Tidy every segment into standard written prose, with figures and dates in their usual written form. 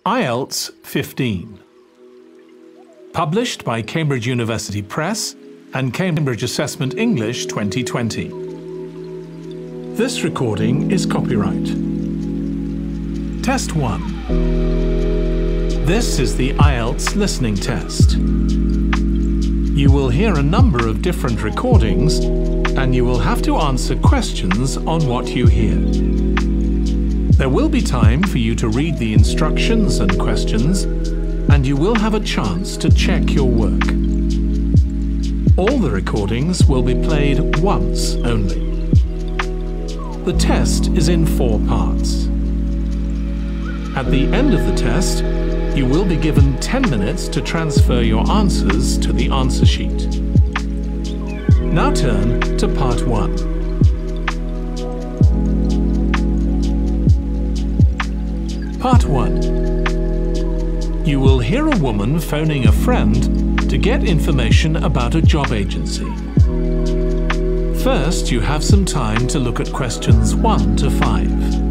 IELTS 15. Published by Cambridge University Press and Cambridge Assessment English 2020. This recording is copyright. Test 1. This is the IELTS listening test. You will hear a number of different recordings and you will have to answer questions on what you hear. There will be time for you to read the instructions and questions, and you will have a chance to check your work. All the recordings will be played once only. The test is in 4 parts. At the end of the test, you will be given 10 minutes to transfer your answers to the answer sheet. Now turn to part 1. Part 1. You will hear a woman phoning a friend to get information about a job agency. First, you have some time to look at questions 1 to 5.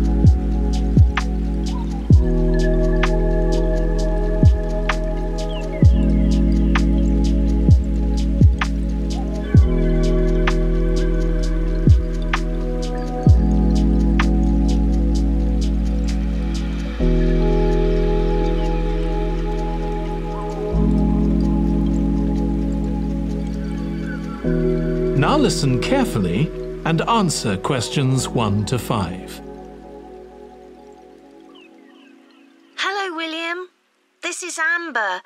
Now listen carefully and answer questions 1 to 5. Hello, William. This is Amber.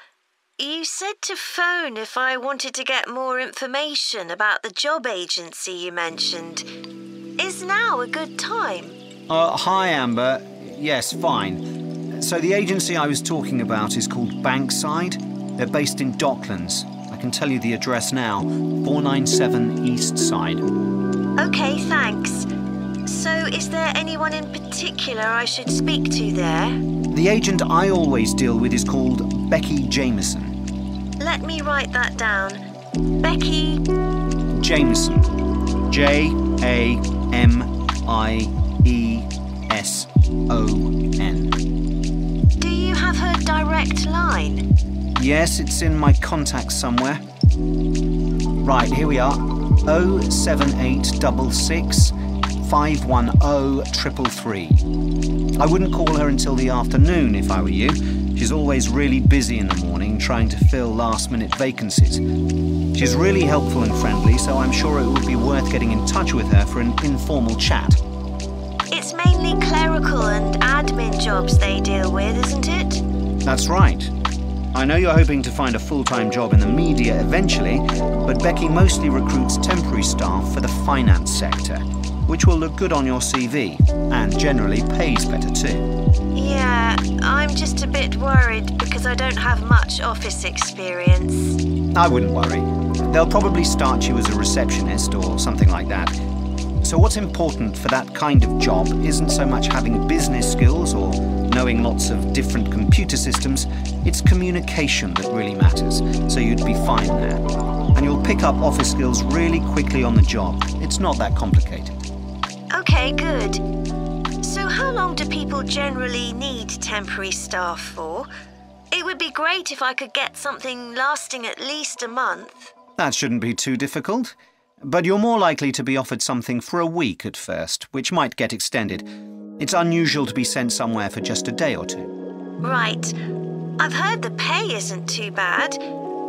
You said to phone if I wanted to get more information about the job agency you mentioned. Is now a good time? Hi, Amber. Yes, fine. So the agency I was talking about is called Bankside. They're based in Docklands. I can tell you the address now, 497 East Side. OK, thanks. So is there anyone in particular I should speak to there? The agent I always deal with is called Becky Jameson. Let me write that down. Becky... Jameson. Jameson. Do you have her direct line? Yes, it's in my contacts somewhere. Right, here we are. 07866 510 333. I wouldn't call her until the afternoon if I were you. She's always really busy in the morning trying to fill last-minute vacancies. She's really helpful and friendly, so I'm sure it would be worth getting in touch with her for an informal chat. It's mainly clerical and admin jobs they deal with, isn't it? That's right. I know you're hoping to find a full-time job in the media eventually, but Becky mostly recruits temporary staff for the finance sector, which will look good on your CV and generally pays better too. Yeah, I'm just a bit worried because I don't have much office experience. I wouldn't worry. They'll probably start you as a receptionist or something like that. So what's important for that kind of job isn't so much having business skills or knowing lots of different computer systems, it's communication that really matters, so you'd be fine there. And you'll pick up office skills really quickly on the job. It's not that complicated. OK, good. So how long do people generally need temporary staff for? It would be great if I could get something lasting at least a month. That shouldn't be too difficult. But you're more likely to be offered something for a week at first, which might get extended. It's unusual to be sent somewhere for just a day or two. Right. I've heard the pay isn't too bad.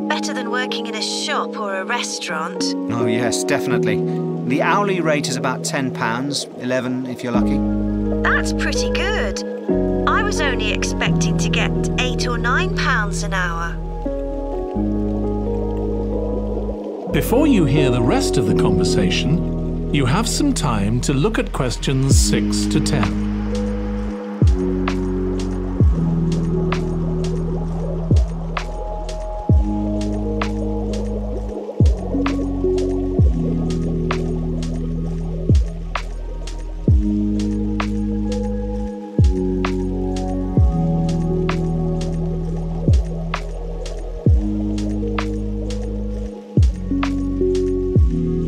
Better than working in a shop or a restaurant. Oh yes, definitely. The hourly rate is about £10, $11 if you're lucky. That's pretty good. I was only expecting to get £8 or £9 an hour. Before you hear the rest of the conversation, you have some time to look at questions 6 to 10.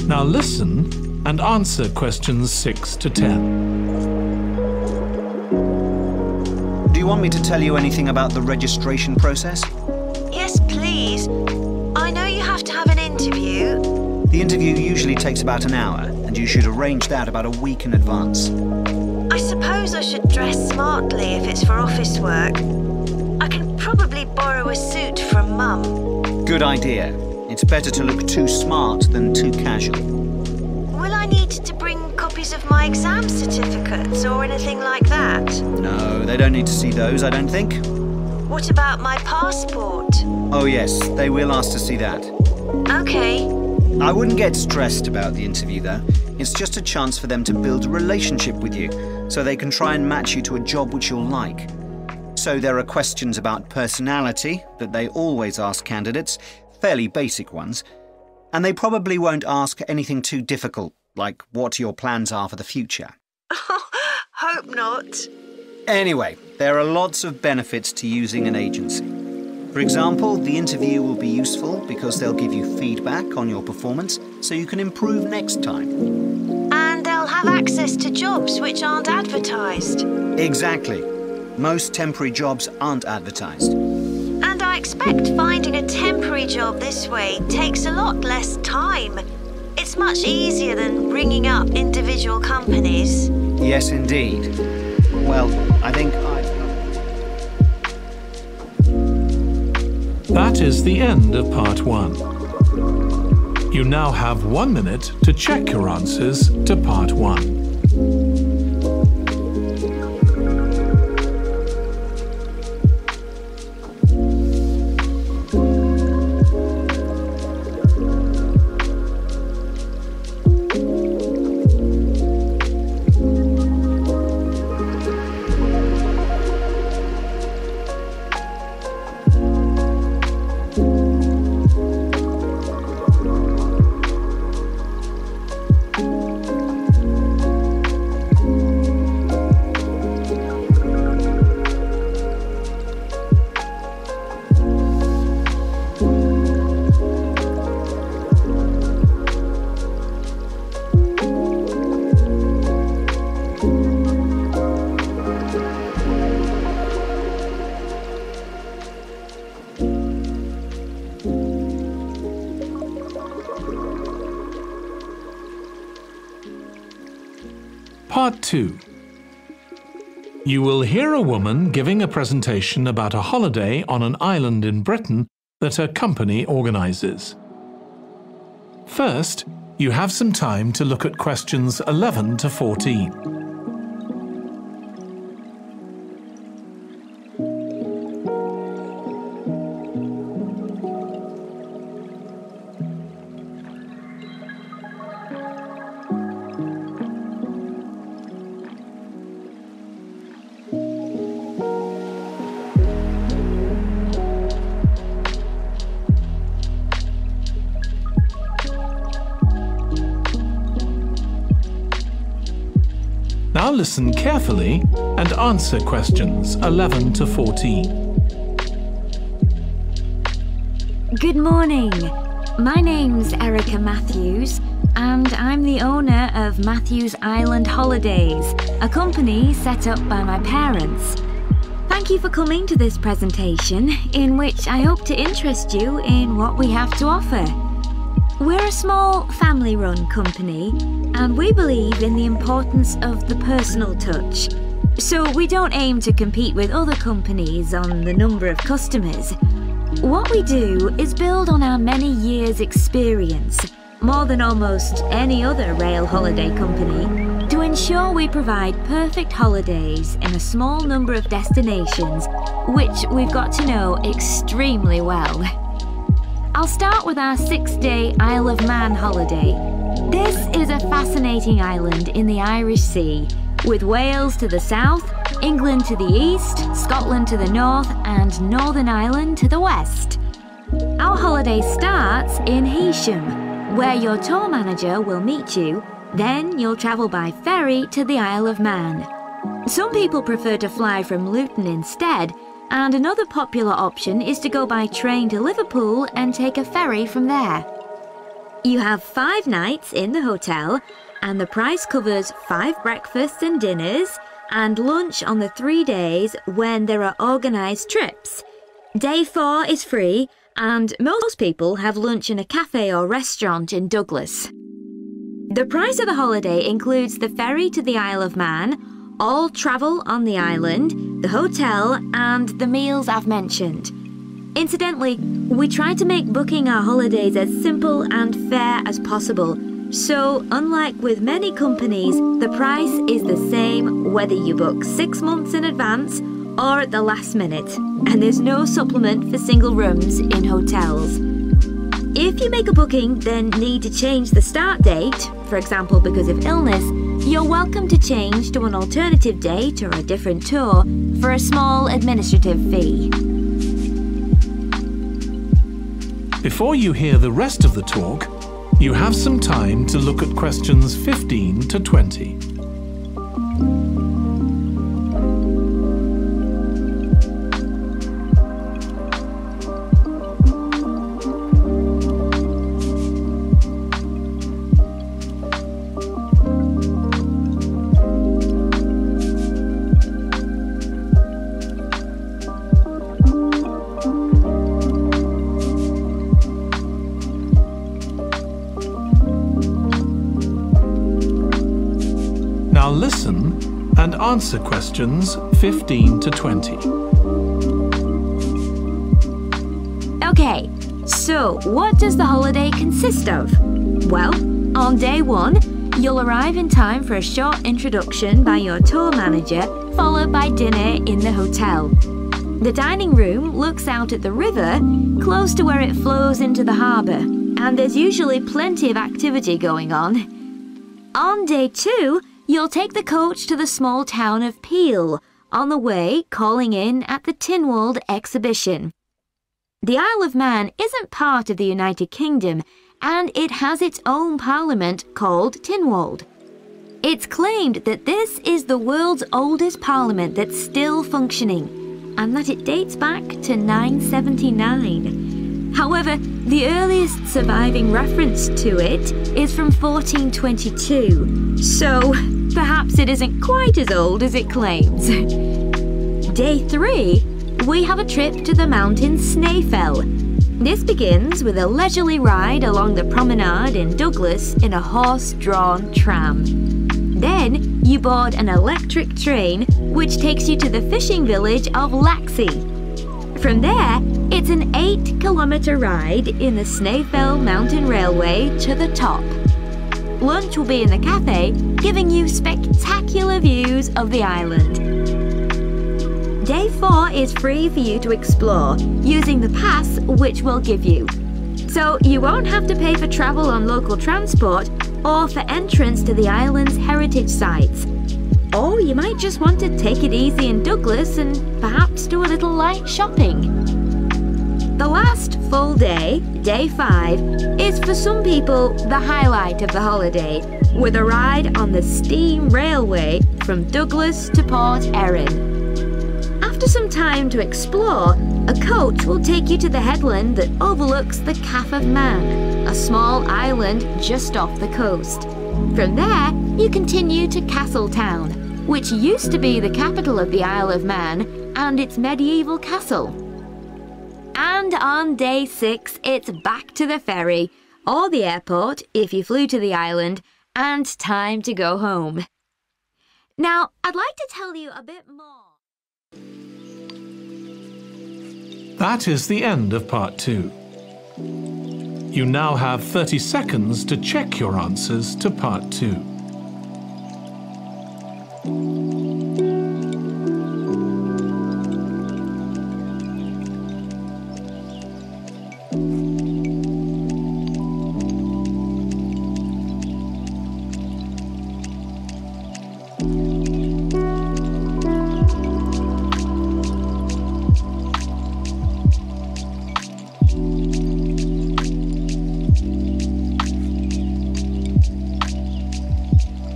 Now listen and answer questions 6 to 10. Do you want me to tell you anything about the registration process? Yes, please. I know you have to have an interview. The interview usually takes about an hour, and you should arrange that about a week in advance. I suppose I should dress smartly if it's for office work. I can probably borrow a suit from Mum. Good idea. It's better to look too smart than too casual. Will I need to bring copies of my exam certificates or anything like that? No, they don't need to see those, I don't think. What about my passport? Oh yes, they will ask to see that. Okay. I wouldn't get stressed about the interview though. It's just a chance for them to build a relationship with you, so they can try and match you to a job which you'll like. So there are questions about personality that they always ask candidates, fairly basic ones, and they probably won't ask anything too difficult, like what your plans are for the future. Hope not. Anyway, there are lots of benefits to using an agency. For example, the interview will be useful because they'll give you feedback on your performance so you can improve next time. And they'll have access to jobs which aren't advertised. Exactly. Most temporary jobs aren't advertised. And I expect finding a temporary job this way takes a lot less time. It's much easier than ringing up individual companies. Yes, indeed. Well, I think That is the end of part 1. You now have 1 minute to check your answers to part 1. Part 2. You will hear a woman giving a presentation about a holiday on an island in Britain that her company organises. First, you have some time to look at questions 11 to 14. Now listen carefully and answer questions 11 to 14. Good morning. My name's Erica Matthews and I'm the owner of Matthews Island Holidays, a company set up by my parents. Thank you for coming to this presentation in which I hope to interest you in what we have to offer. We're a small family-run company and we believe in the importance of the personal touch. So we don't aim to compete with other companies on the number of customers. What we do is build on our many years' experience, more than almost any other rail holiday company, to ensure we provide perfect holidays in a small number of destinations, which we've got to know extremely well. I'll start with our 6-day Isle of Man holiday. This is a fascinating island in the Irish Sea, with Wales to the south, England to the east, Scotland to the north, and Northern Ireland to the west. Our holiday starts in Heysham, where your tour manager will meet you. Then you'll travel by ferry to the Isle of Man. Some people prefer to fly from Luton instead, and another popular option is to go by train to Liverpool and take a ferry from there. You have 5 nights in the hotel, and the price covers 5 breakfasts and dinners, and lunch on the 3 days when there are organised trips. Day 4 is free, and most people have lunch in a cafe or restaurant in Douglas. The price of the holiday includes the ferry to the Isle of Man, all travel on the island, the hotel, and the meals I've mentioned. Incidentally, we try to make booking our holidays as simple and fair as possible, so unlike with many companies, the price is the same whether you book 6 months in advance or at the last minute, and there's no supplement for single rooms in hotels. If you make a booking then need to change the start date, for example because of illness, you're welcome to change to an alternative date or a different tour for a small administrative fee. Before you hear the rest of the talk, you have some time to look at questions 15 to 20. Now listen and answer questions 15 to 20. Okay, so what does the holiday consist of? Well, on day 1, you'll arrive in time for a short introduction by your tour manager, followed by dinner in the hotel. The dining room looks out at the river, close to where it flows into the harbour, and there's usually plenty of activity going on. On day 2, you'll take the coach to the small town of Peel, on the way calling in at the Tynwald exhibition. The Isle of Man isn't part of the United Kingdom, and it has its own parliament called Tynwald. It's claimed that this is the world's oldest parliament that's still functioning, and that it dates back to 979. However, the earliest surviving reference to it is from 1422, so perhaps it isn't quite as old as it claims. Day 3, we have a trip to the mountain Snaefell. This begins with a leisurely ride along the promenade in Douglas in a horse-drawn tram. Then you board an electric train which takes you to the fishing village of Laxey. From there, it's an 8-kilometre ride in the Snaefell Mountain Railway to the top. Lunch will be in the cafe, giving you spectacular views of the island. Day 4 is free for you to explore, using the pass which we'll give you. So you won't have to pay for travel on local transport or for entrance to the island's heritage sites. Or you might just want to take it easy in Douglas and perhaps do a little light shopping. The last full day, day 5, is for some people the highlight of the holiday, with a ride on the steam railway from Douglas to Port Erin. After some time to explore, a coach will take you to the headland that overlooks the Calf of Man, a small island just off the coast. From there, you continue to Castletown, which used to be the capital of the Isle of Man and its medieval castle. And on day 6, it's back to the ferry, or the airport if you flew to the island, and time to go home. Now, I'd like to tell you a bit more. That is the end of part 2. You now have 30 seconds to check your answers to part 2.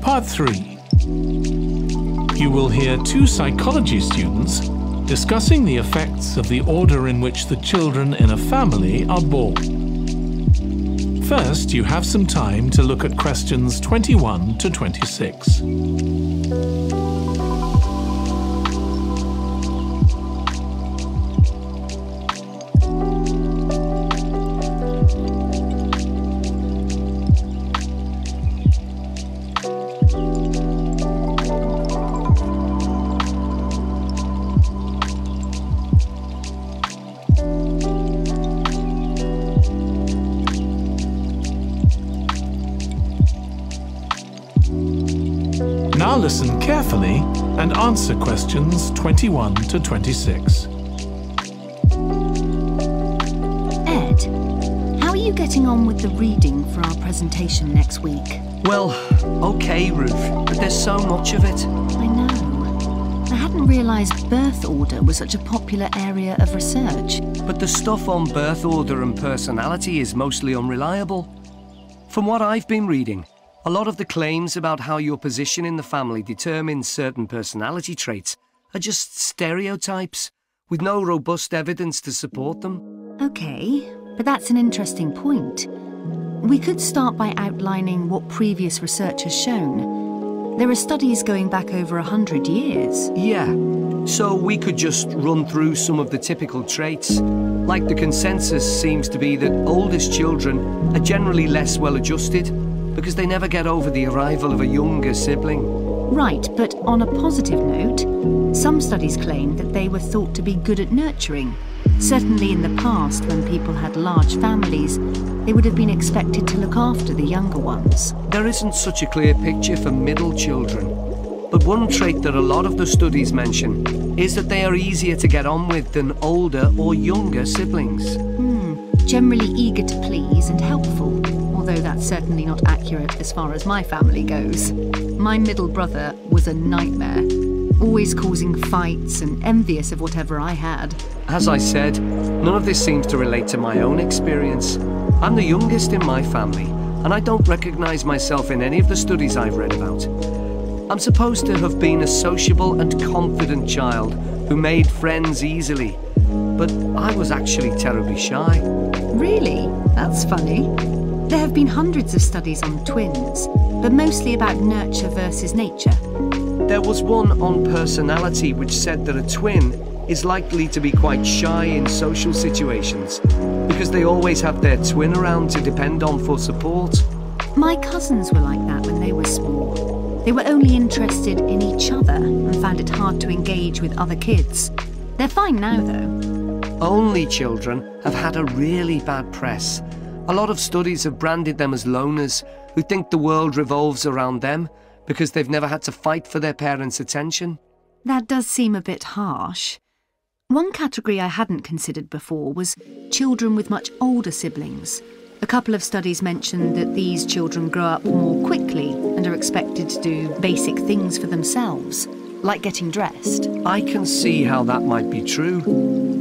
Part 3. You will hear 2 psychology students discussing the effects of the order in which the children in a family are born. First, you have some time to look at questions 21 to 26. Now listen carefully and answer questions 21 to 26. Ed, how are you getting on with the reading for our presentation next week? Well, okay, Ruth, but there's so much of it. I know. I hadn't realised birth order was such a popular area of research. But the stuff on birth order and personality is mostly unreliable. From what I've been reading, a lot of the claims about how your position in the family determines certain personality traits are just stereotypes, with no robust evidence to support them. Okay, but that's an interesting point. We could start by outlining what previous research has shown. There are studies going back over 100 years. Yeah, so we could just run through some of the typical traits. Like the consensus seems to be that oldest children are generally less well-adjusted because they never get over the arrival of a younger sibling. Right, but on a positive note, some studies claim that they were thought to be good at nurturing. Certainly in the past, when people had large families, they would have been expected to look after the younger ones. There isn't such a clear picture for middle children, but one trait that a lot of the studies mention is that they are easier to get on with than older or younger siblings. Generally eager to please and helpful, although that's certainly not accurate as far as my family goes. My middle brother was a nightmare, always causing fights and envious of whatever I had. As I said, none of this seems to relate to my own experience. I'm the youngest in my family, and I don't recognise myself in any of the studies I've read about. I'm supposed to have been a sociable and confident child who made friends easily, but I was actually terribly shy. Really? That's funny. There have been hundreds of studies on twins, but mostly about nurture versus nature. There was one on personality which said that a twin is likely to be quite shy in social situations because they always have their twin around to depend on for support. My cousins were like that when they were small. They were only interested in each other and found it hard to engage with other kids. They're fine now, though. Only children have had a really bad press. A lot of studies have branded them as loners who think the world revolves around them because they've never had to fight for their parents' attention. That does seem a bit harsh. One category I hadn't considered before was children with much older siblings. A couple of studies mentioned that these children grow up more quickly and are expected to do basic things for themselves, like getting dressed. I can see how that might be true,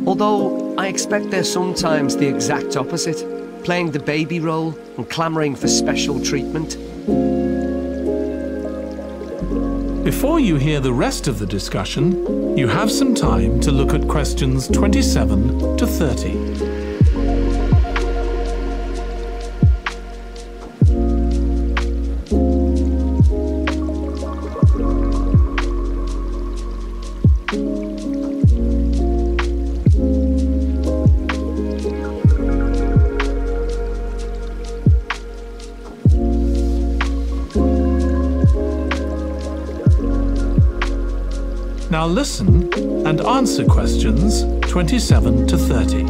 although I expect they're sometimes the exact opposite, playing the baby role and clamouring for special treatment. Before you hear the rest of the discussion, you have some time to look at questions 27 to 30. Now listen and answer questions 27 to 30.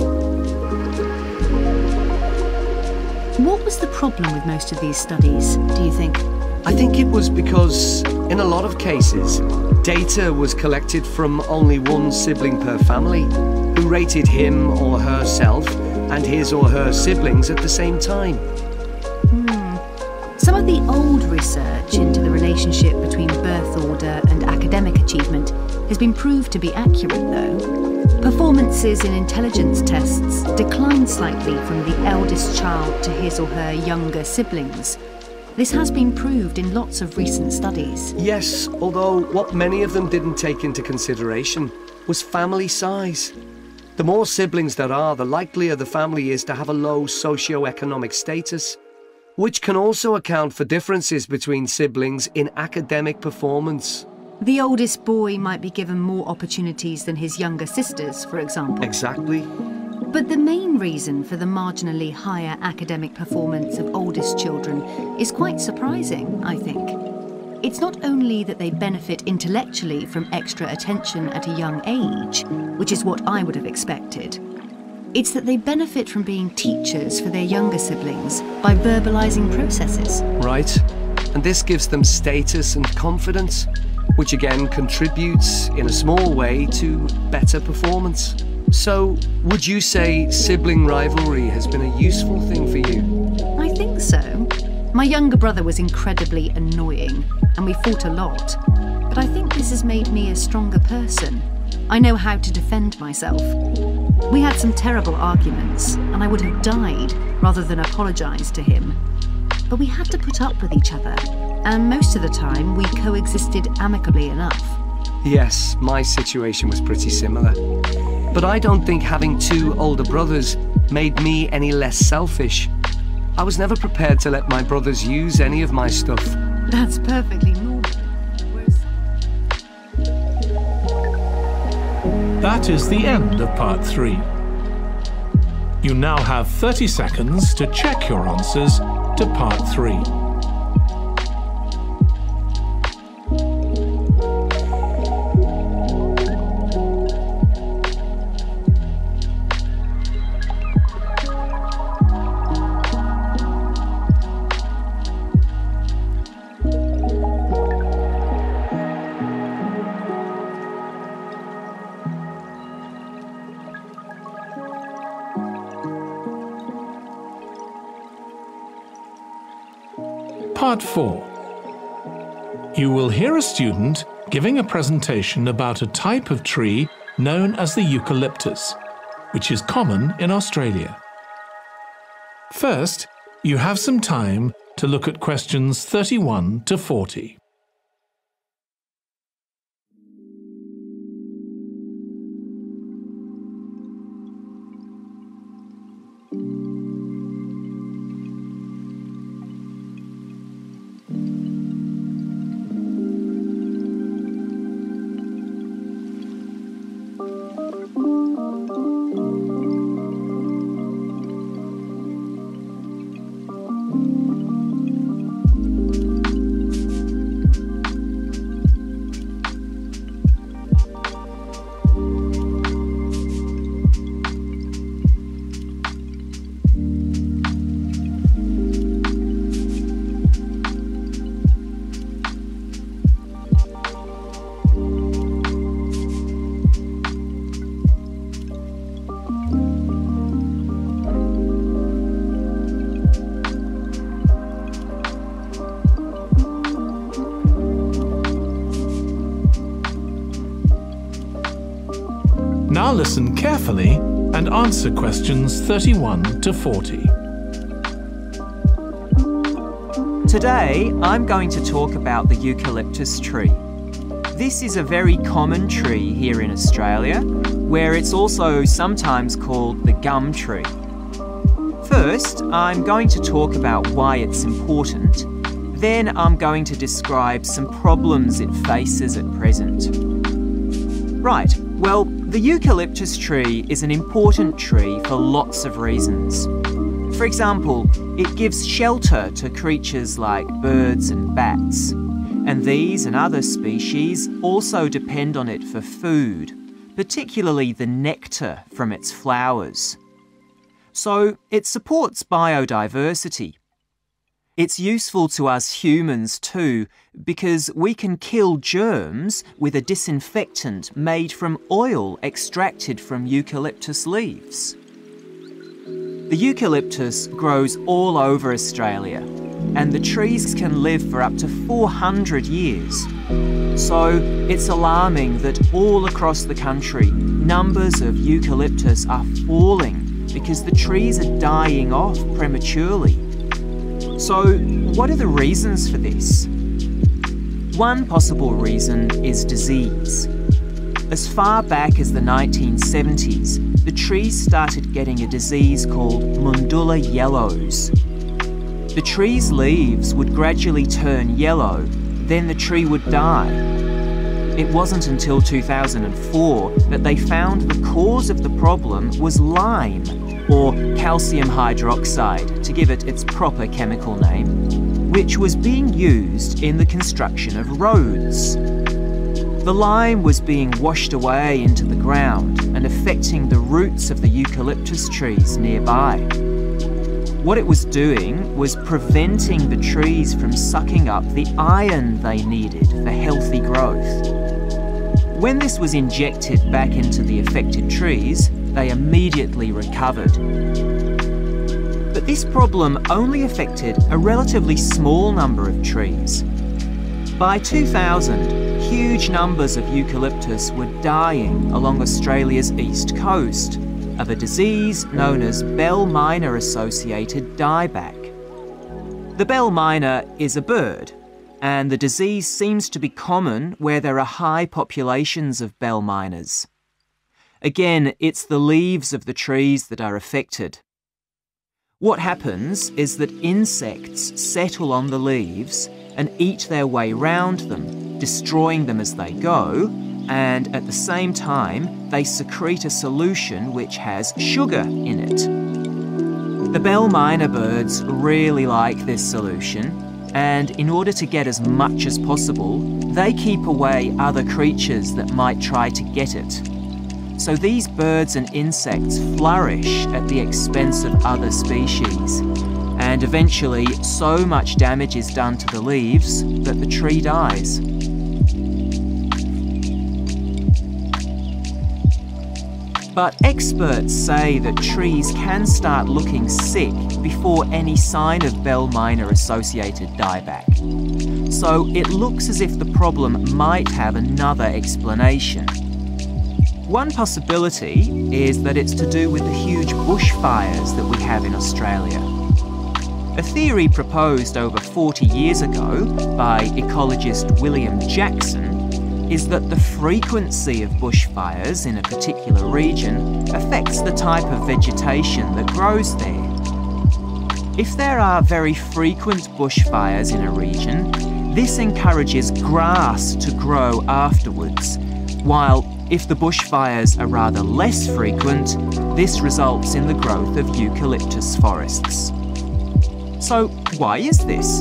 What was the problem with most of these studies, do you think? I think it was because, in a lot of cases, data was collected from only one sibling per family, who rated him or herself and his or her siblings at the same time. Some of the old research into the relationship between birth order and academic achievement has been proved to be accurate, though. Performances in intelligence tests decline slightly from the eldest child to his or her younger siblings. This has been proved in lots of recent studies. Yes, although what many of them didn't take into consideration was family size. The more siblings there are, the likelier the family is to have a low socio-economic status, which can also account for differences between siblings in academic performance. The oldest boy might be given more opportunities than his younger sisters, for example. Exactly. But the main reason for the marginally higher academic performance of oldest children is quite surprising, I think. It's not only that they benefit intellectually from extra attention at a young age, which is what I would have expected. It's that they benefit from being teachers for their younger siblings by verbalising processes. Right. and this gives them status and confidence, which again contributes in a small way to better performance. So, would you say sibling rivalry has been a useful thing for you? I think so. My younger brother was incredibly annoying, and we fought a lot. But I think this has made me a stronger person. I know how to defend myself. We had some terrible arguments, and I would have died rather than apologise to him. But we had to put up with each other, and most of the time we coexisted amicably enough. Yes, my situation was pretty similar. But I don't think having two older brothers made me any less selfish. I was never prepared to let my brothers use any of my stuff. That's perfectly normal. That is the end of part 3. You now have 30 seconds to check your answers to part 3. Part 4. You will hear a student giving a presentation about a type of tree known as the eucalyptus, which is common in Australia. First, you have some time to look at questions 31 to 40. Now listen carefully and answer questions 31 to 40. Today, I'm going to talk about the eucalyptus tree. This is a very common tree here in Australia, where it's also sometimes called the gum tree. First, I'm going to talk about why it's important. Then I'm going to describe some problems it faces at present. Right, well, the eucalyptus tree is an important tree for lots of reasons. For example, it gives shelter to creatures like birds and bats, and these and other species also depend on it for food, particularly the nectar from its flowers. So it supports biodiversity. It's useful to us humans too, because we can kill germs with a disinfectant made from oil extracted from eucalyptus leaves. The eucalyptus grows all over Australia, and the trees can live for up to 400 years. So it's alarming that all across the country, numbers of eucalyptus are falling because the trees are dying off prematurely. So, what are the reasons for this? One possible reason is disease. As far back as the 1970s, the trees started getting a disease called Mundula yellows. The tree's leaves would gradually turn yellow, then the tree would die. It wasn't until 2004 that they found the cause of the problem was lime, or calcium hydroxide, to give it its proper chemical name, which was being used in the construction of roads. The lime was being washed away into the ground and affecting the roots of the eucalyptus trees nearby. What it was doing was preventing the trees from sucking up the iron they needed for healthy growth. When this was injected back into the affected trees, they immediately recovered. But this problem only affected a relatively small number of trees. By 2000, huge numbers of eucalyptus were dying along Australia's east coast of a disease known as bell miner-associated dieback. The bell miner is a bird, and the disease seems to be common where there are high populations of bell miners. Again, it's the leaves of the trees that are affected. What happens is that insects settle on the leaves and eat their way round them, destroying them as they go, and at the same time, they secrete a solution which has sugar in it. The bell miner birds really like this solution, and in order to get as much as possible, they keep away other creatures that might try to get it. So these birds and insects flourish at the expense of other species, and eventually so much damage is done to the leaves that the tree dies. But experts say that trees can start looking sick before any sign of bell miner-associated dieback. So it looks as if the problem might have another explanation. One possibility is that it's to do with the huge bushfires that we have in Australia. A theory proposed over 40 years ago by ecologist William Jackson is that the frequency of bushfires in a particular region affects the type of vegetation that grows there. If there are very frequent bushfires in a region, this encourages grass to grow afterwards, while if the bushfires are rather less frequent, this results in the growth of eucalyptus forests. So why is this?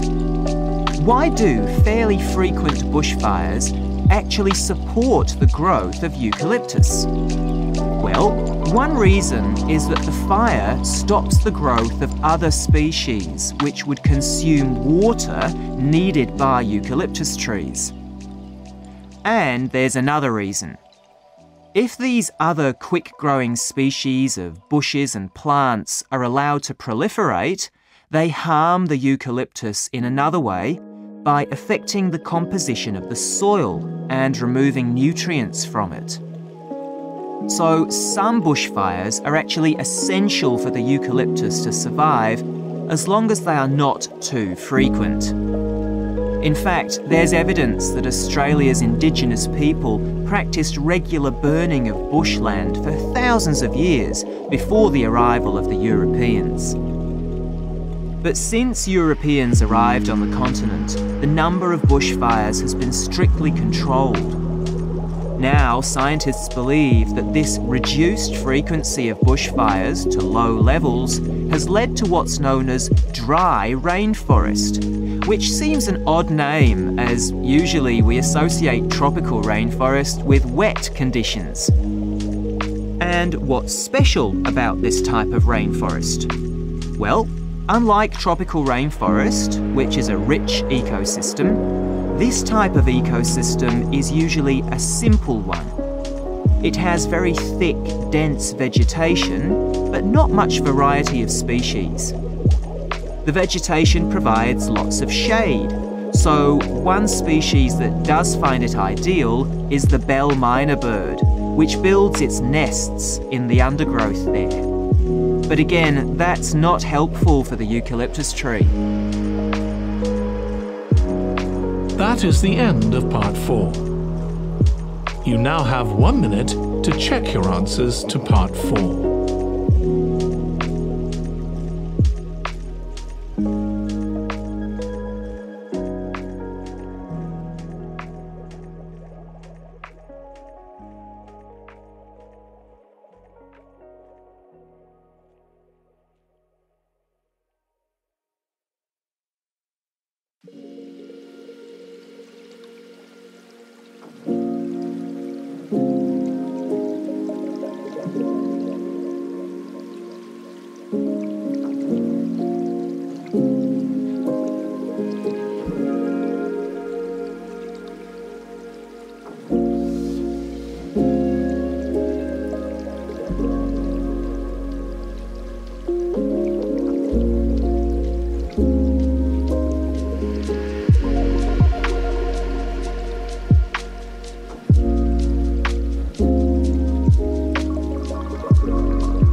Why do fairly frequent bushfires actually support the growth of eucalyptus? Well, one reason is that the fire stops the growth of other species which would consume water needed by eucalyptus trees. And there's another reason. If these other quick-growing species of bushes and plants are allowed to proliferate, they harm the eucalyptus in another way by affecting the composition of the soil and removing nutrients from it. So some bushfires are actually essential for the eucalyptus to survive as long as they are not too frequent. In fact, there's evidence that Australia's Indigenous people practiced regular burning of bushland for thousands of years before the arrival of the Europeans. But since Europeans arrived on the continent, the number of bushfires has been strictly controlled. Now, scientists believe that this reduced frequency of bushfires to low levels has led to what's known as dry rainforest, which seems an odd name, as usually we associate tropical rainforest with wet conditions. And what's special about this type of rainforest? Well, unlike tropical rainforest, which is a rich ecosystem, this type of ecosystem is usually a simple one. It has very thick, dense vegetation, but not much variety of species. The vegetation provides lots of shade, so one species that does find it ideal is the bell miner bird, which builds its nests in the undergrowth there. But again, that's not helpful for the eucalyptus tree. That is the end of part 4. You now have 1 minute to check your answers to part 4.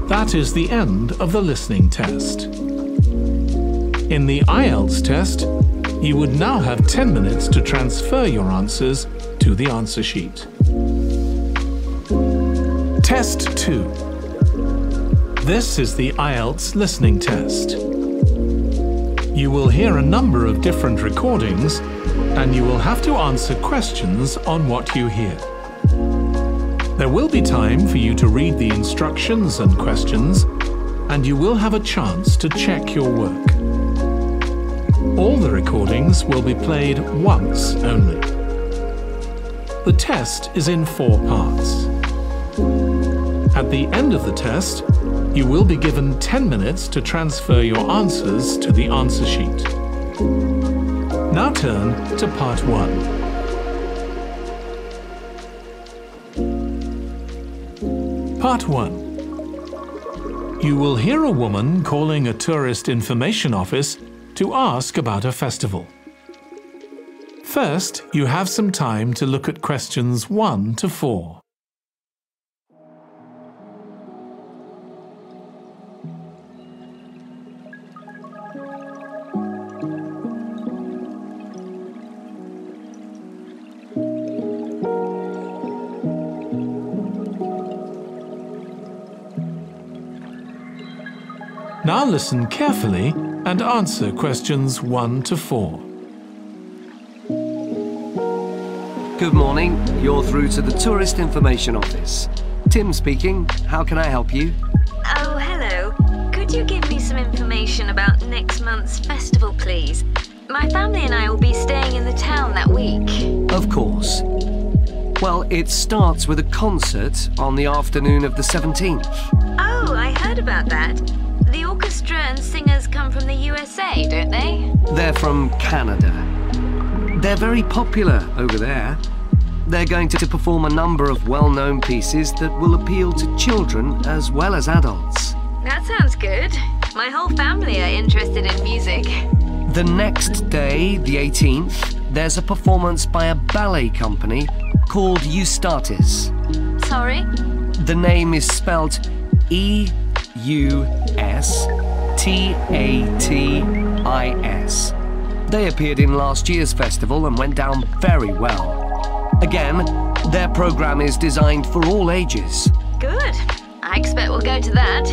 That is the end of the listening test. In the IELTS test, you would now have 10 minutes to transfer your answers to the answer sheet. Test 2. This is the IELTS listening test. You will hear a number of different recordings, and you will have to answer questions on what you hear. There will be time for you to read the instructions and questions, and you will have a chance to check your work. All the recordings will be played once only. The test is in 4 parts. At the end of the test, you will be given 10 minutes to transfer your answers to the answer sheet. Now turn to part 1. Part 1. You will hear a woman calling a tourist information office to ask about a festival. First, you have some time to look at questions 1 to 4. Now listen carefully and answer questions 1 to 4. Good morning. You're through to the Tourist Information Office. Tim speaking. How can I help you? Oh, hello. Could you give me some information about next month's festival, please? My family and I will be staying in the town that week. Of course. Well, it starts with a concert on the afternoon of the 17th. Oh, I heard about that. The orchestra and singers come from the USA, don't they? They're from Canada. They're very popular over there. They're going to perform a number of well-known pieces that will appeal to children as well as adults. That sounds good. My whole family are interested in music. The next day, the 18th, there's a performance by a ballet company called Eustatis. Sorry? The name is spelt E-U-S-T-A-T-I-S. They appeared in last year's festival and went down very well. Again, their program is designed for all ages. Good. I expect we'll go to that.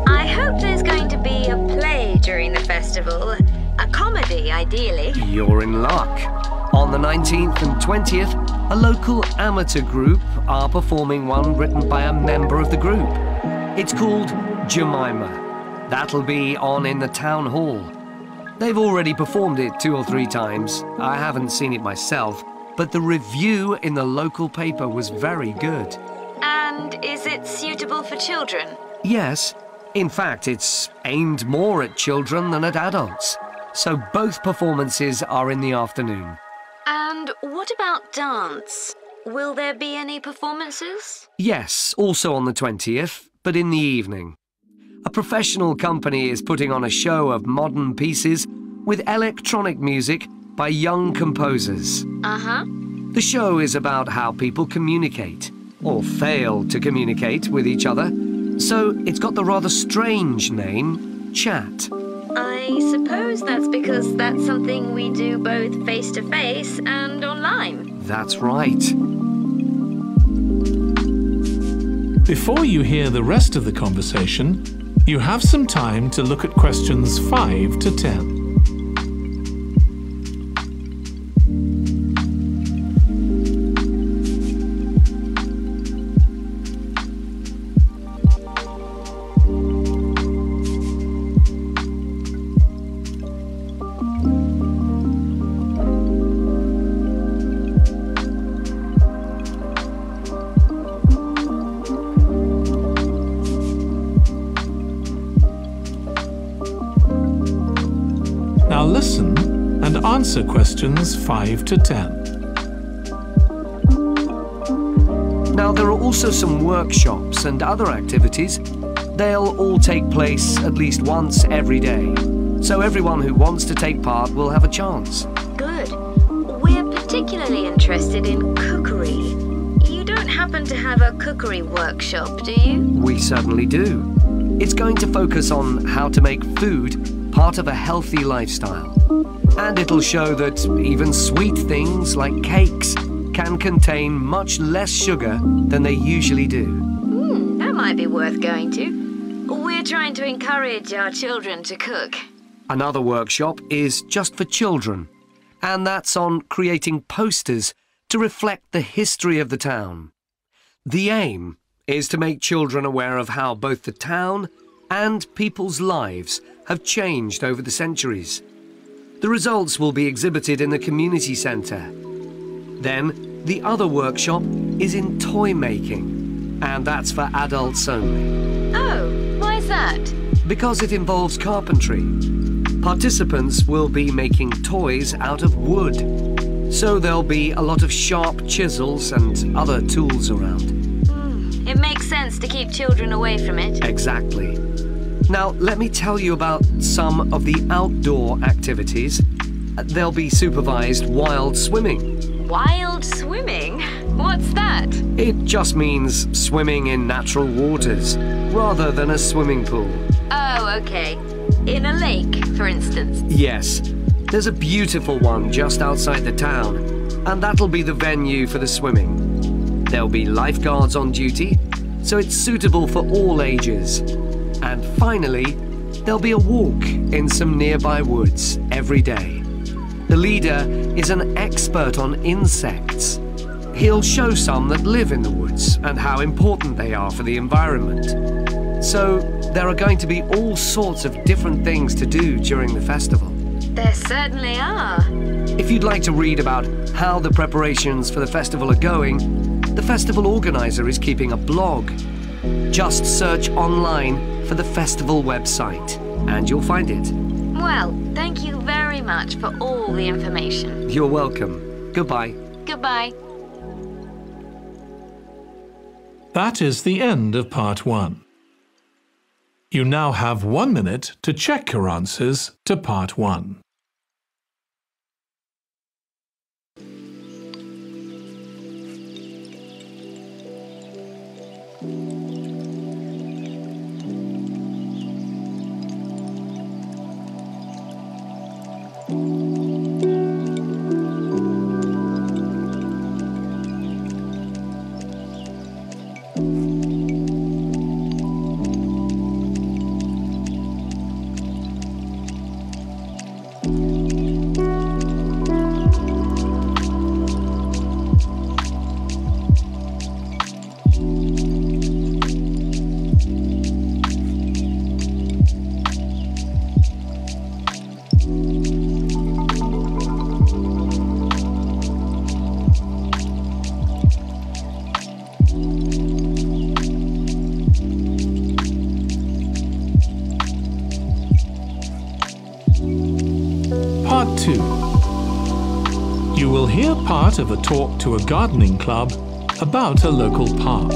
I hope there's going to be a play during the festival. A comedy, ideally. You're in luck. On the 19th and 20th, a local amateur group are performing one written by a member of the group. It's called Jemima. That'll be on in the town hall. They've already performed it 2 or 3 times. I haven't seen it myself, but the review in the local paper was very good. And is it suitable for children? Yes. In fact, it's aimed more at children than at adults. So both performances are in the afternoon. And what about dance? Will there be any performances? Yes, also on the 20th, but in the evening. A professional company is putting on a show of modern pieces with electronic music by young composers. Uh-huh. The show is about how people communicate, or fail to communicate with each other. So it's got the rather strange name, Chat. I suppose that's because that's something we do both face-to-face and online. That's right. Before you hear the rest of the conversation, you have some time to look at questions 5 to 10. Now listen and answer questions 5 to 10. Now, there are also some workshops and other activities. They'll all take place at least once every day. So everyone who wants to take part will have a chance. Good. We're particularly interested in cookery. You don't happen to have a cookery workshop, do you? We certainly do. It's going to focus on how to make food part of a healthy lifestyle. And it'll show that even sweet things like cakes can contain much less sugar than they usually do. That might be worth going to. We're trying to encourage our children to cook. Another workshop is just for children, and that's on creating posters to reflect the history of the town. The aim is to make children aware of how both the town and people's lives have changed over the centuries. The results will be exhibited in the community centre. Then, the other workshop is in toy making, and that's for adults only. Oh, why is that? Because it involves carpentry. Participants will be making toys out of wood, so there'll be a lot of sharp chisels and other tools around. It makes sense to keep children away from it. Exactly. Now, let me tell you about some of the outdoor activities. There'll be supervised wild swimming. Wild swimming? What's that? It just means swimming in natural waters, rather than a swimming pool. Oh, okay. In a lake, for instance? Yes. There's a beautiful one just outside the town, and that'll be the venue for the swimming. There'll be lifeguards on duty, so it's suitable for all ages. And finally, there'll be a walk in some nearby woods every day. The leader is an expert on insects. He'll show some that live in the woods and how important they are for the environment. So there are going to be all sorts of different things to do during the festival. There certainly are. If you'd like to read about how the preparations for the festival are going, the festival organizer is keeping a blog. Just search online for the festival website and you'll find it. Well, thank you very much for all the information. You're welcome. Goodbye. Goodbye. That is the end of part 1. You now have 1 minute to check your answers to part 1. Part 2. You will hear part of a talk to a gardening club about a local park.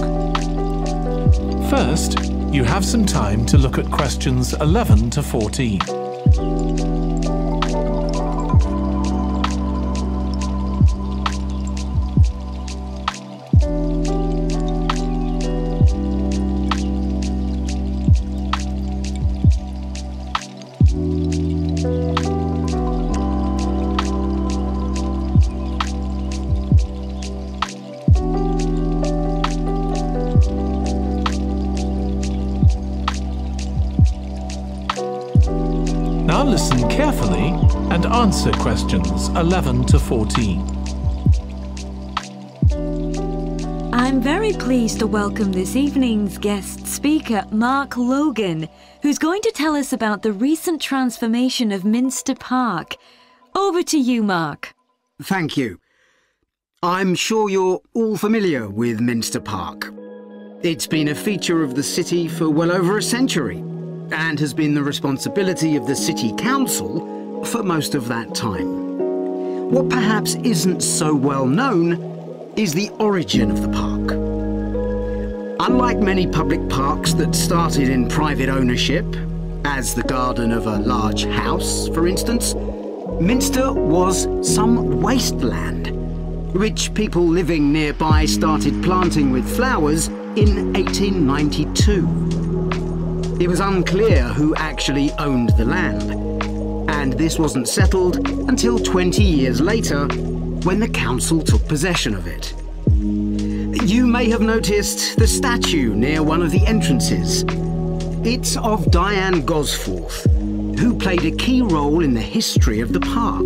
First, you have some time to look at questions 11 to 14. Now listen carefully and answer questions 11 to 14. I'm very pleased to welcome this evening's guest speaker, Mark Logan, who's going to tell us about the recent transformation of Minster Park. Over to you, Mark. Thank you. I'm sure you're all familiar with Minster Park. It's been a feature of the city for well over a century, and has been the responsibility of the City Council for most of that time. What perhaps isn't so well known is the origin of the park. Unlike many public parks that started in private ownership, as the garden of a large house, for instance, Minster was some wasteland, which people living nearby started planting with flowers in 1892. It was unclear who actually owned the land, and this wasn't settled until 20 years later, when the council took possession of it. You may have noticed the statue near one of the entrances. It's of Diane Gosforth, who played a key role in the history of the park.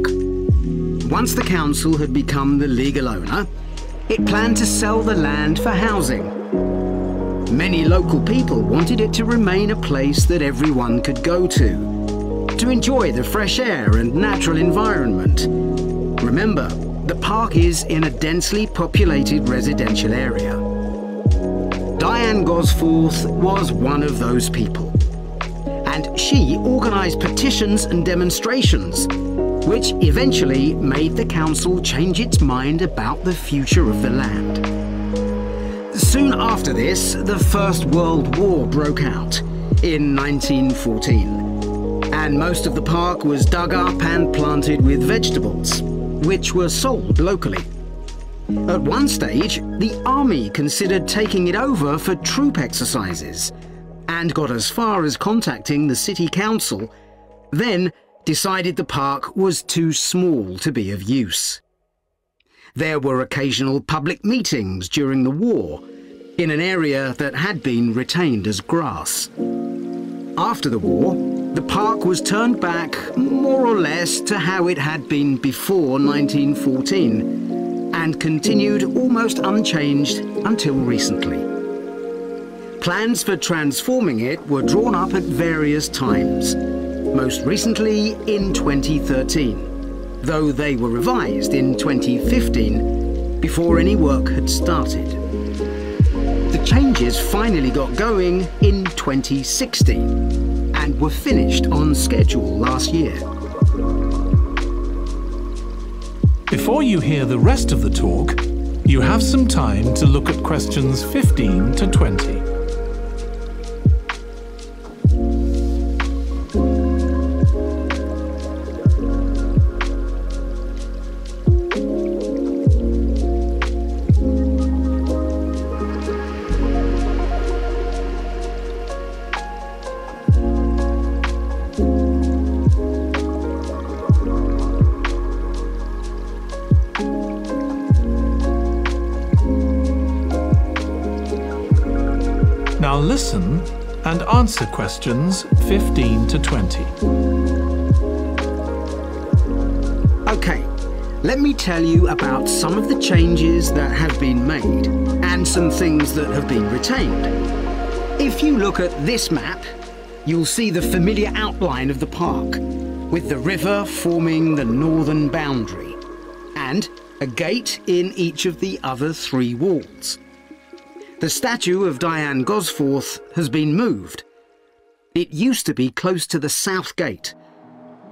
Once the council had become the legal owner, it planned to sell the land for housing. Many local people wanted it to remain a place that everyone could go to enjoy the fresh air and natural environment. Remember, the park is in a densely populated residential area. Diane Gosforth was one of those people, and she organised petitions and demonstrations, which eventually made the council change its mind about the future of the land. Soon after this, the First World War broke out in 1914, and most of the park was dug up and planted with vegetables, which were sold locally. At one stage, the army considered taking it over for troop exercises and got as far as contacting the city council, then decided the park was too small to be of use. There were occasional public meetings during the war in an area that had been retained as grass. After the war, the park was turned back more or less to how it had been before 1914 and continued almost unchanged until recently. Plans for transforming it were drawn up at various times, most recently in 2013, though they were revised in 2015 before any work had started. The changes finally got going in 2016 and were finished on schedule last year. Before you hear the rest of the talk, you have some time to look at questions 15 to 20. Now listen and answer questions 15 to 20. Okay, let me tell you about some of the changes that have been made and some things that have been retained. If you look at this map, you'll see the familiar outline of the park, with the river forming the northern boundary, and a gate in each of the other three walls. The statue of Diane Gosforth has been moved. It used to be close to the south gate,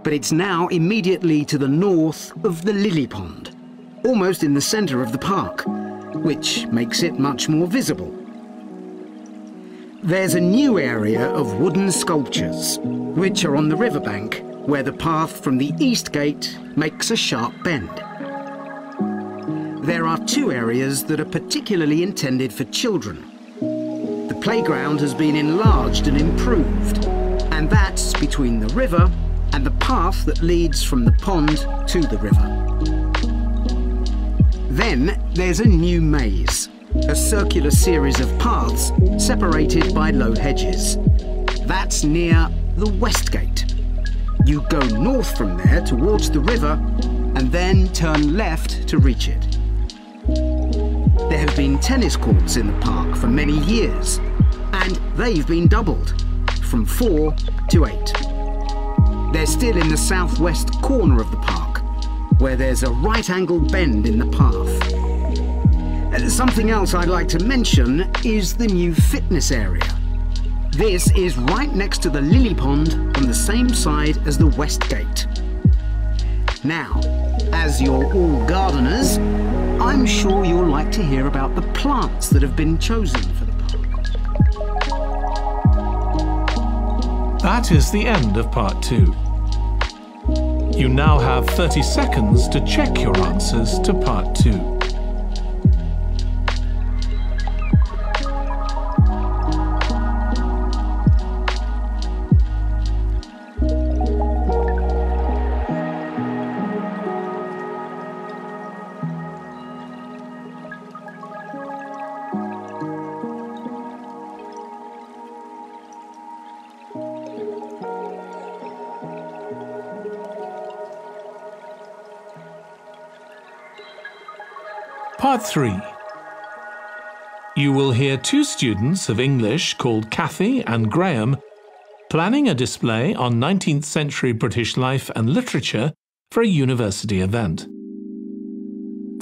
but it's now immediately to the north of the lily pond, almost in the centre of the park, which makes it much more visible. There's a new area of wooden sculptures, which are on the riverbank, where the path from the east gate makes a sharp bend. There are two areas that are particularly intended for children. The playground has been enlarged and improved, and that's between the river and the path that leads from the pond to the river. Then there's a new maze, a circular series of paths separated by low hedges. That's near the west gate. You go north from there towards the river and then turn left to reach it. There have been tennis courts in the park for many years, and they've been doubled, from 4 to 8. They're still in the southwest corner of the park, where there's a right-angled bend in the path. Something else I'd like to mention is the new fitness area. This is right next to the lily pond on the same side as the west gate. Now, as you're all gardeners, I'm sure you'll like to hear about the plants that have been chosen for the park. That is the end of part 2. You now have 30 seconds to check your answers to part 2. Part 3. You will hear two students of English called Kathy and Graham planning a display on 19th century British life and literature for a university event.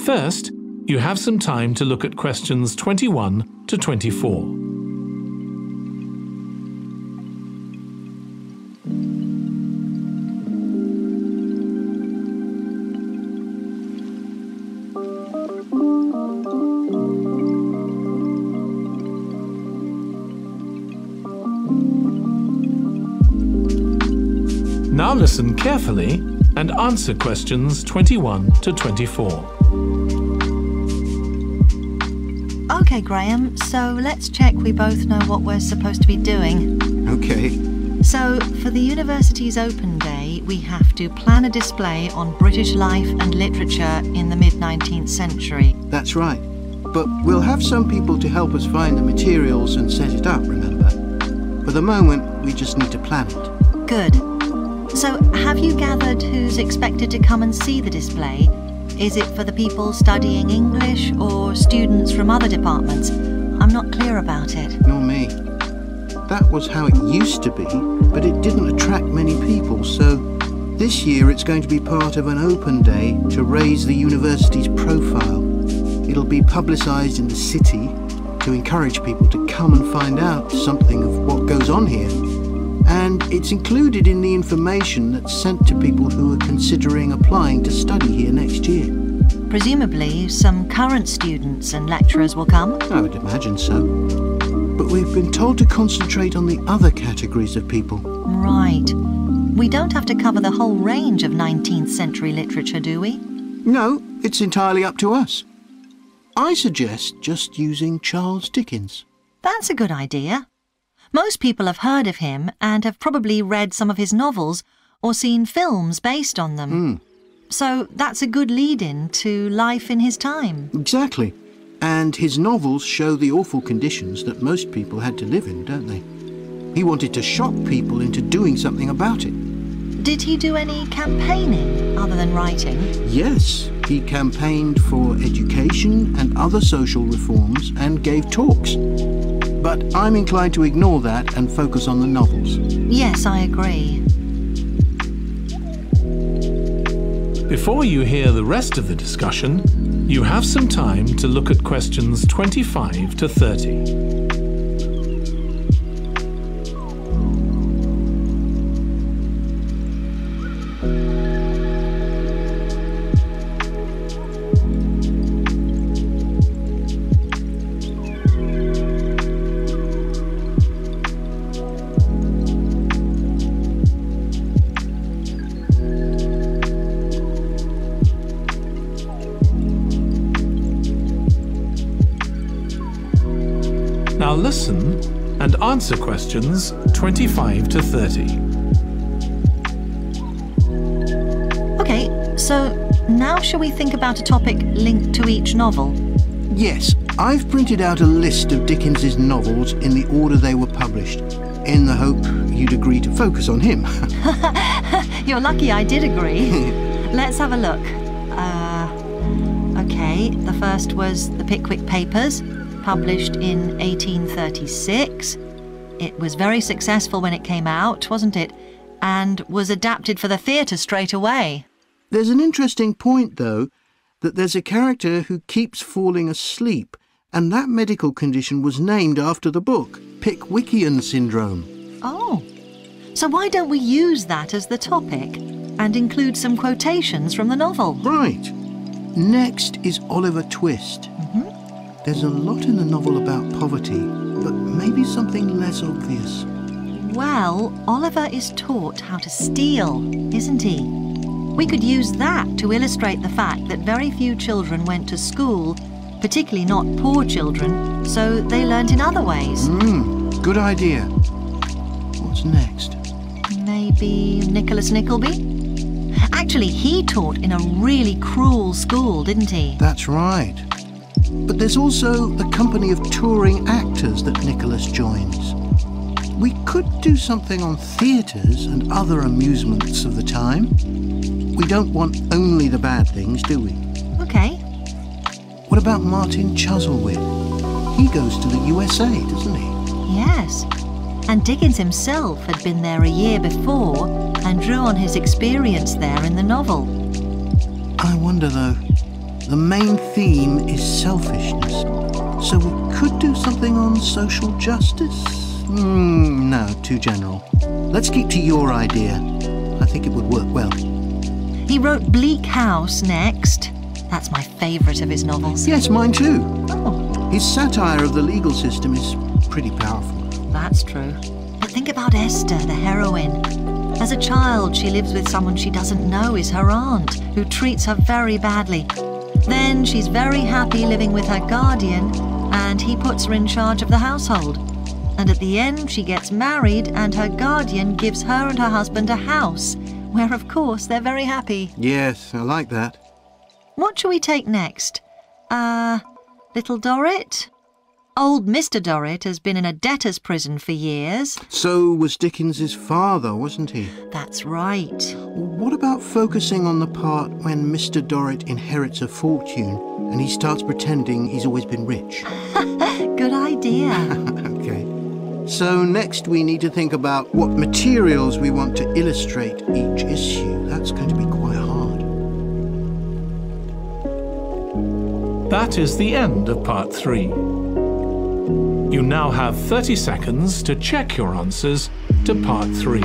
First, you have some time to look at questions 21 to 24. Now listen carefully and answer questions 21 to 24. OK, Graham, so let's check we both know what we're supposed to be doing. OK. So, for the university's open day, we have to plan a display on British life and literature in the mid-19th century. That's right. But we'll have some people to help us find the materials and set it up, remember? For the moment, we just need to plan it. Good. So, have you gathered who's expected to come and see the display? Is it for the people studying English or students from other departments? I'm not clear about it. Nor me. That was how it used to be, but it didn't attract many people, so this year it's going to be part of an open day to raise the university's profile. It'll be publicised in the city to encourage people to come and find out something of what goes on here. And it's included in the information that's sent to people who are considering applying to study here next year. Presumably, some current students and lecturers will come? I would imagine so. But we've been told to concentrate on the other categories of people. Right. We don't have to cover the whole range of 19th century literature, do we? No, it's entirely up to us. I suggest just using Charles Dickens. That's a good idea. Most people have heard of him and have probably read some of his novels or seen films based on them. So that's a good lead-in to life in his time. Exactly. And his novels show the awful conditions that most people had to live in, don't they? He wanted to shock people into doing something about it. Did he do any campaigning other than writing? Yes, he campaigned for education and other social reforms and gave talks. But I'm inclined to ignore that and focus on the novels. Yes, I agree. Before you hear the rest of the discussion, you have some time to look at questions 25 to 30. Now listen and answer questions 25 to 30. OK, so now shall we think about a topic linked to each novel? Yes, I've printed out a list of Dickens's novels in the order they were published, in the hope you'd agree to focus on him. You're lucky I did agree. Let's have a look. OK, the first was The Pickwick Papers, published in 1836. It was very successful when it came out, wasn't it? And was adapted for the theatre straight away. There's an interesting point, though, that there's a character who keeps falling asleep, and that medical condition was named after the book, Pickwickian syndrome. Oh, so why don't we use that as the topic and include some quotations from the novel? Right. Next is Oliver Twist. There's a lot in the novel about poverty, but maybe something less obvious. Well, Oliver is taught how to steal, isn't he? We could use that to illustrate the fact that very few children went to school, particularly not poor children, so they learnt in other ways. Good idea. What's next? Maybe Nicholas Nickleby? Actually, he taught in a really cruel school, didn't he? That's right. But there's also the company of touring actors that Nicholas joins. We could do something on theatres and other amusements of the time. We don't want only the bad things, do we? OK. What about Martin Chuzzlewit? He goes to the USA, doesn't he? Yes. And Dickens himself had been there a year before and drew on his experience there in the novel. I wonder, though, the main theme is selfishness. So we could do something on social justice? No, too general. Let's keep to your idea. I think it would work well. He wrote Bleak House next. That's my favourite of his novels. Yes, mine too. Oh, His satire of the legal system is pretty powerful. that's true. But think about Esther, the heroine. As a child, she lives with someone she doesn't know is her aunt, who treats her very badly. Then she's very happy living with her guardian, and he puts her in charge of the household. And at the end, she gets married, and her guardian gives her and her husband a house, where, of course, they're very happy. Yes, I like that. What shall we take next? Little Dorrit? Old Mr. Dorrit has been in a debtor's prison for years. So was Dickens's father, wasn't he? That's right. What about focusing on the part when Mr. Dorrit inherits a fortune and he starts pretending he's always been rich? Good idea. Okay. So next we need to think about what materials we want to illustrate each issue. That's going to be quite hard. That is the end of part 3. You now have 30 seconds to check your answers to part 3.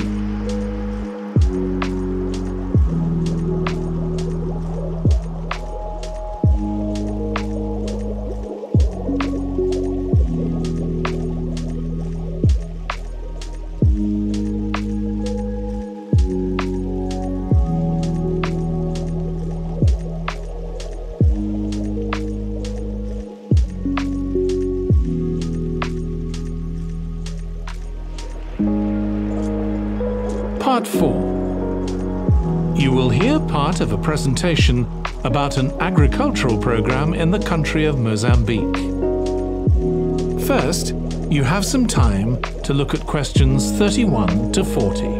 Part 4. You will hear part of a presentation about an agricultural program in the country of Mozambique. First, you have some time to look at questions 31 to 40.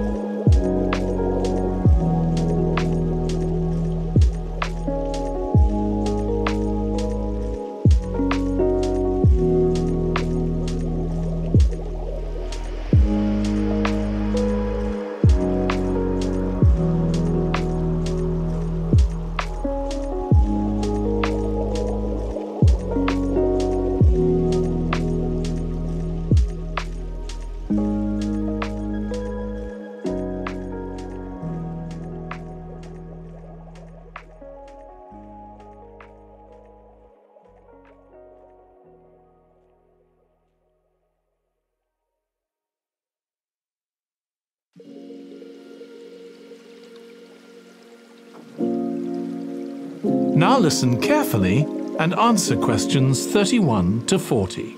Now listen carefully and answer questions 31 to 40.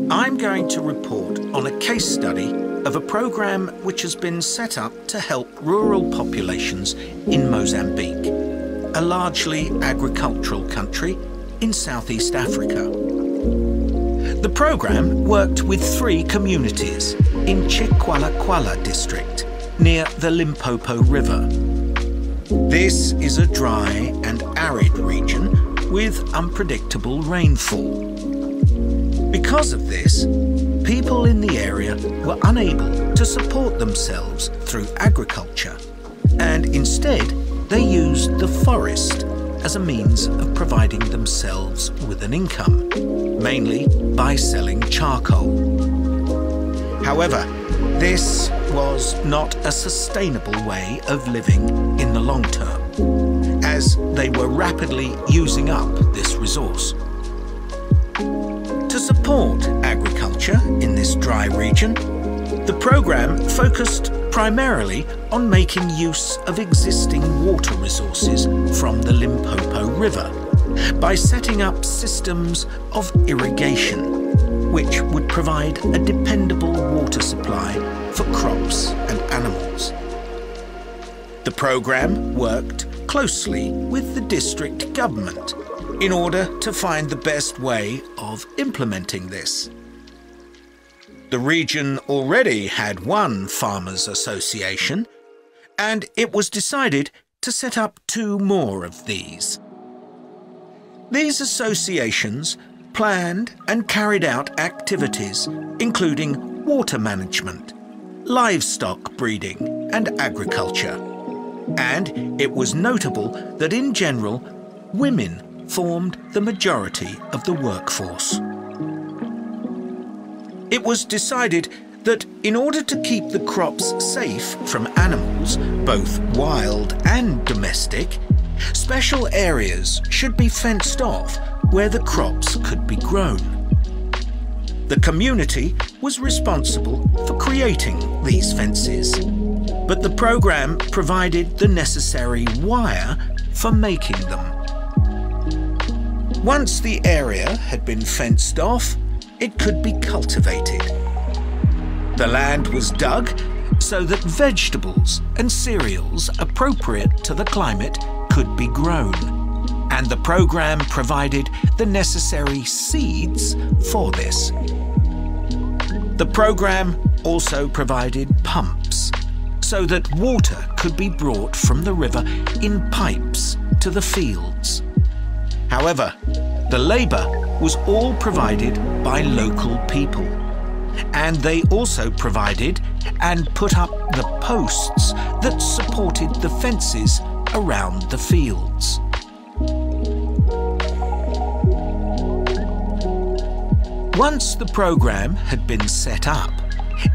I'm going to report on a case study of a program which has been set up to help rural populations in Mozambique, a largely agricultural country in Southeast Africa. The program worked with 3 communities in Chikwalakwala district, near the Limpopo River. This is a dry and arid region with unpredictable rainfall. Because of this, people in the area were unable to support themselves through agriculture, and instead they used the forest as a means of providing themselves with an income, mainly by selling charcoal. However, this was not a sustainable way of living in the long term, as they were rapidly using up this resource. To support agriculture in this dry region, the program focused primarily on making use of existing water resources from the Limpopo River by setting up systems of irrigation, which would provide a dependable water supply for crops and animals. The program worked closely with the district government in order to find the best way of implementing this. The region already had one farmers' association, and it was decided to set up 2 more of these. These associations planned and carried out activities including water management, livestock breeding and agriculture. And it was notable that in general, women formed the majority of the workforce. It was decided that in order to keep the crops safe from animals, both wild and domestic, special areas should be fenced off where the crops could be grown. The community was responsible for creating these fences, but the program provided the necessary wire for making them. Once the area had been fenced off, it could be cultivated. The land was dug so that vegetables and cereals appropriate to the climate could be grown, and the program provided the necessary seeds for this. The program also provided pumps so that water could be brought from the river in pipes to the fields. However, the labour was all provided by local people, and they also provided and put up the posts that supported the fences around the fields. Once the program had been set up,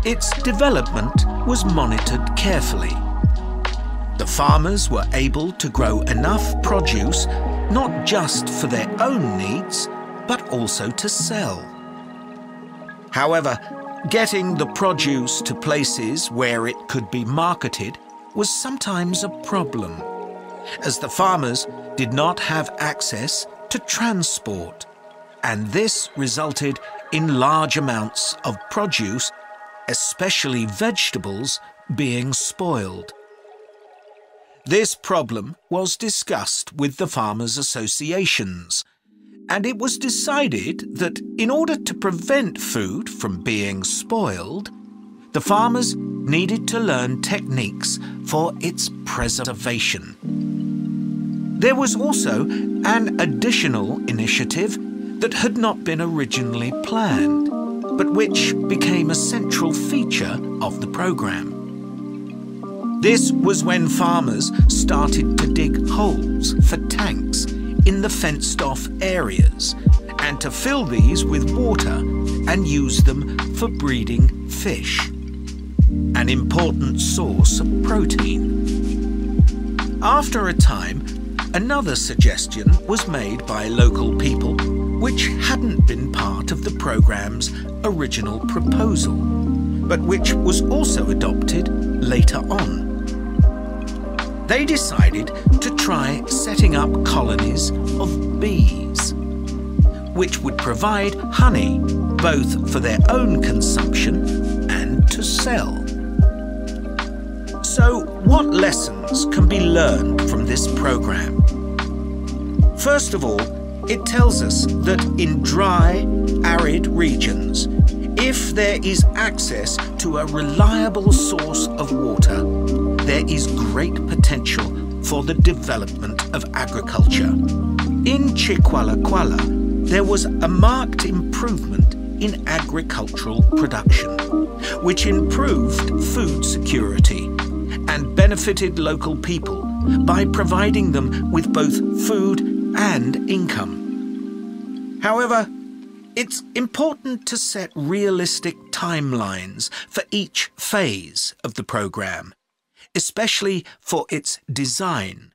its development was monitored carefully. The farmers were able to grow enough produce not just for their own needs, but also to sell. However, getting the produce to places where it could be marketed was sometimes a problem, as the farmers did not have access to transport, and this resulted in large amounts of produce, especially vegetables, being spoiled. This problem was discussed with the farmers' associations, and it was decided that in order to prevent food from being spoiled, the farmers needed to learn techniques for its preservation. There was also an additional initiative that had not been originally planned, but which became a central feature of the program. This was when farmers started to dig holes for tanks in the fenced-off areas and to fill these with water and use them for breeding fish, an important source of protein. After a time, another suggestion was made by local people which hadn't been part of the program's original proposal, but which was also adopted later on. They decided to try setting up colonies of bees, which would provide honey both for their own consumption and to sell. So, what lessons can be learned from this program? First of all, it tells us that in dry, arid regions, if there is access to a reliable source of water, there is great potential for the development of agriculture. In Chikwalakwala, there was a marked improvement in agricultural production, which improved food security and benefited local people by providing them with both food and income. However, it's important to set realistic timelines for each phase of the program, especially for its design,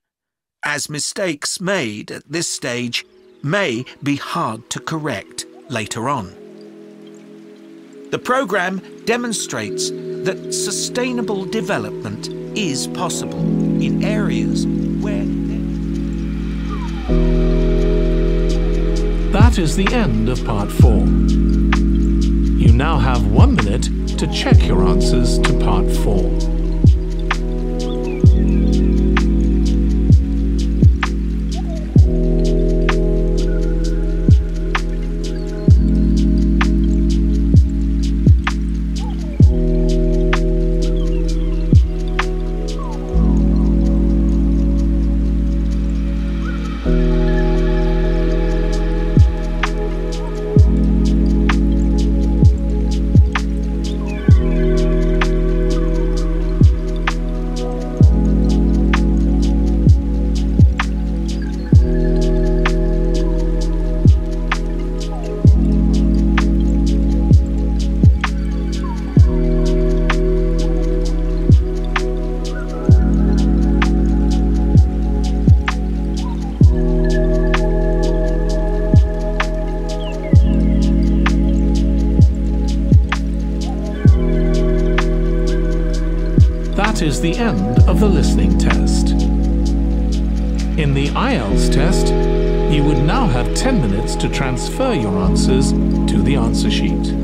as mistakes made at this stage may be hard to correct later on. The program demonstrates that sustainable development is possible in areas where... That is the end of part 4. You now have 1 minute to check your answers to part 4. that is the end of the listening test. In the IELTS test, you would now have 10 minutes to transfer your answers to the answer sheet.